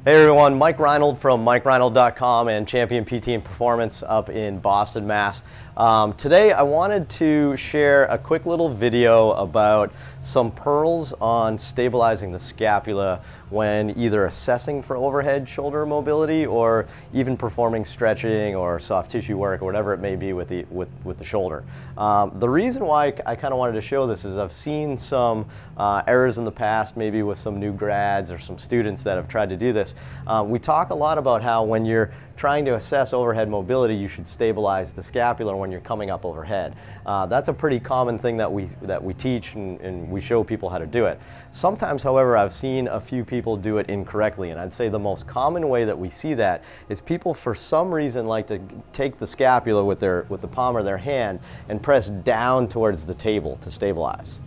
Hey everyone, Mike Reinold from MikeReinold.com and Champion PT and Performance up in Boston, Mass. Today I wanted to share a quick little video about some pearls on stabilizing the scapula when either assessing for overhead shoulder mobility or even performing stretching or soft tissue work or whatever it may be with the shoulder. The reason why I kind of wanted to show this is I've seen some errors in the past, maybe with some new grads or some students that have tried to do this. We talk a lot about how when you're trying to assess overhead mobility, you should stabilize the scapula when you're coming up overhead. That's a pretty common thing that we teach and we show people how to do it. Sometimes, however, I've seen a few people do it incorrectly, and I'd say the most common way that we see that is people for some reason like to take the scapula with the palm of their hand and press down towards the table to stabilize.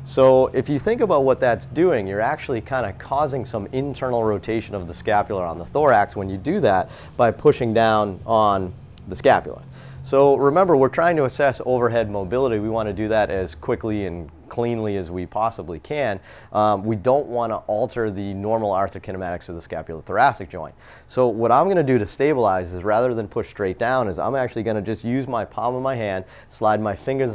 So if you think about what that's doing, you're actually kind of causing some internal rotation of the scapula on the thorax when you do that by pushing down on the scapula. So remember, we're trying to assess overhead mobility. We want to do that as quickly and cleanly as we possibly can. We don't want to alter the normal arthrokinematics of the scapulothoracic joint. So what I'm going to do to stabilize is, rather than push straight down, is I'm actually going to just use my palm of my hand, slide my fingers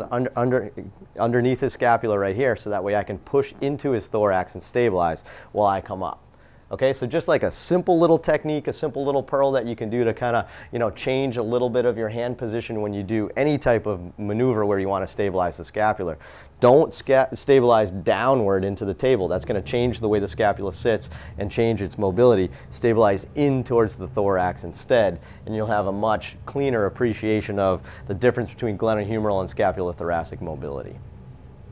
underneath his scapula right here, so that way I can push into his thorax and stabilize while I come up. Okay, so just like a simple little technique, a simple little pearl that you can do to kind of, change a little bit of your hand position when you do any type of maneuver where you want to stabilize the scapula. Don't stabilize downward into the table. That's going to change the way the scapula sits and change its mobility. Stabilize in towards the thorax instead, and you'll have a much cleaner appreciation of the difference between glenohumeral and scapulothoracic mobility.